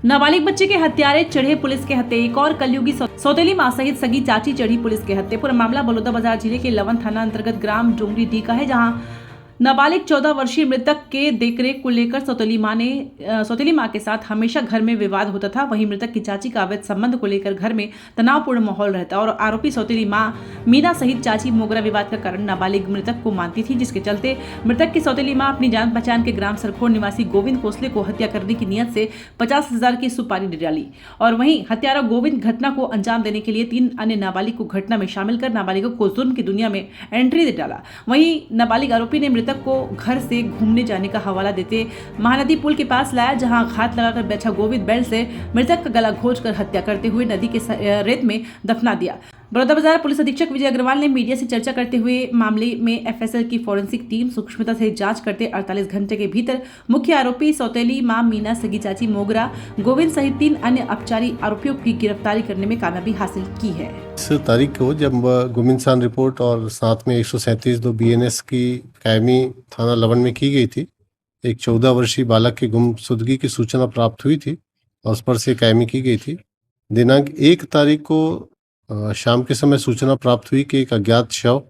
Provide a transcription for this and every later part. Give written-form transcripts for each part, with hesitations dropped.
नाबालिग बच्चे के हत्यारे चढ़े पुलिस के हत्थे। एक और कलयुगी सौतेली मां सहित सगी चाची चढ़ी पुलिस के हत्थे। पूरा मामला बलौदाबाजार जिले के लवन थाना अंतर्गत ग्राम डोंगरी डी का है, जहां नाबालिग 14 वर्षीय मृतक के देखरेख को लेकर सौतेली मां के साथ हमेशा घर में विवाद होता था। वहीं मृतक की चाची का अवैध संबंध को लेकर घर में तनावपूर्ण माहौल रहता और आरोपी सौतेली मां मीना सहित चाची मोगरा विवाद का कारण नाबालिग मृतक को मानती थी, जिसके चलते मृतक की सौतेली मां अपनी जान पहचान के ग्राम सरखोर निवासी गोविंद कोसले को हत्या करने की नियत से 50,000 की सुपारी डाली। और वहीं हत्यारा गोविंद घटना को अंजाम देने के लिए 3 अन्य नाबालिग को घटना में शामिल कर नाबालिगों को जुल्म की दुनिया में एंट्री दे डाला। वहीं नाबालिग आरोपी ने मृतक को घर से घूमने जाने का हवाला देते महानदी पुल के पास लाया, जहां घात लगाकर बैठा गोविंद बेल्ट से मृतक का गला घोंचकर हत्या करते हुए नदी के रेत में दफना दिया। बलौदाबाजार पुलिस अधीक्षक विजय अग्रवाल ने मीडिया से चर्चा करते हुए मामले में एफएसएल की फॉरेंसिक टीम सूक्ष्मता से जांच करते 48 घंटे के भीतर मुख्य आरोपी सौतेली मां मीना, सगी चाची मोगरा, गोविंद सहित 3 अन्य अपचारी आरोपियों की गिरफ्तारी करने में कामयाबी हासिल की है। इस तारीख को जब गुमिनसान रिपोर्ट और साथ में 137(2) BNS की कायमी थाना लवन में की गई थी, एक 14 वर्षीय बालक की गुमशुदगी की सूचना प्राप्त हुई थी और उस पर से कायमी की गई थी। दिनांक 1 तारीख को शाम के समय सूचना प्राप्त हुई कि एक अज्ञात शव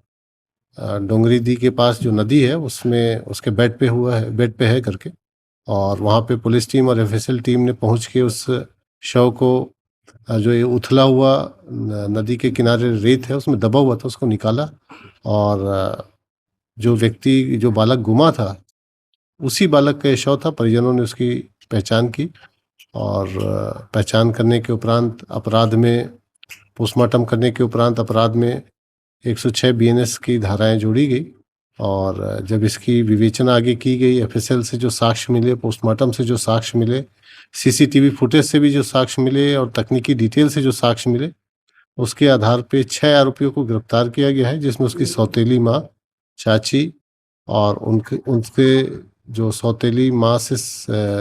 डोंगरी दी के पास जो नदी है उसमें उसके बेड पे है करके, और वहाँ पे पुलिस टीम और एफएसएल टीम ने पहुँच के उस शव को जो ये उथला हुआ नदी के किनारे रेत है उसमें दबा हुआ था उसको निकाला, और जो बालक गुमा था उसी बालक का शव था। परिजनों ने उसकी पहचान की और पहचान करने के उपरांत पोस्टमार्टम करने के उपरांत अपराध में 106 BNS की धाराएं जोड़ी गई। और जब इसकी विवेचना आगे की गई, एफएसएल से जो साक्ष्य मिले, पोस्टमार्टम से जो साक्ष्य मिले, सीसीटीवी फुटेज से भी जो साक्ष्य मिले और तकनीकी डिटेल से जो साक्ष्य मिले, उसके आधार पे 6 आरोपियों को गिरफ्तार किया गया है, जिसमें उसकी सौतेली माँ, चाची और उनके जो सौतेली माँ से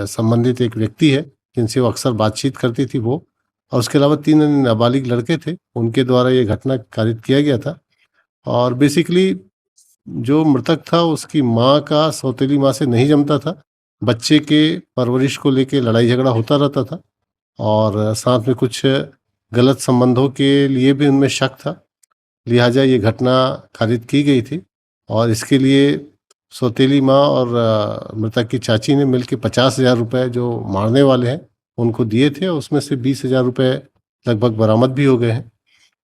संबंधित एक व्यक्ति है जिनसे वो अक्सर बातचीत करती थी वो, और उसके अलावा 3 अन्य नाबालिग लड़के थे, उनके द्वारा ये घटना कारित किया गया था। और बेसिकली जो मृतक था उसकी माँ का सौतेली माँ से नहीं जमता था, बच्चे के परवरिश को लेके लड़ाई झगड़ा होता रहता था और साथ में कुछ गलत संबंधों के लिए भी उनमें शक था, लिहाजा ये घटना कारित की गई थी। और इसके लिए सौतेली माँ और मृतक की चाची ने मिलकर 50,000 रुपये जो मारने वाले हैं उनको दिए थे, और उसमें से 20,000 रुपये लगभग बरामद भी हो गए हैं।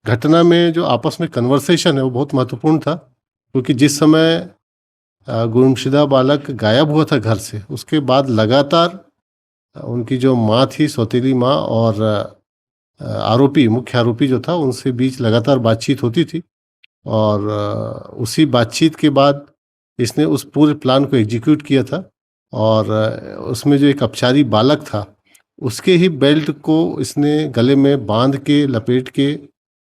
घटना में जो आपस में कन्वर्सेशन है वो बहुत महत्वपूर्ण था, क्योंकि जिस समय गुमशुदा बालक गायब हुआ था घर से, उसके बाद लगातार उनकी जो माँ थी सौतेली माँ और मुख्य आरोपी जो था उनसे बीच लगातार बातचीत होती थी, और उसी बातचीत के बाद इसने उस पूरे प्लान को एग्जीक्यूट किया था। और उसमें जो एक अपचारी बालक था उसके ही बेल्ट को इसने गले में बांध के लपेट के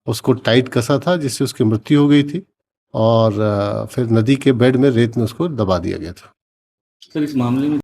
उसको टाइट कसा था, जिससे उसकी मृत्यु हो गई थी, और फिर नदी के बेड में रेत में उसको दबा दिया गया था। सर, इस मामले में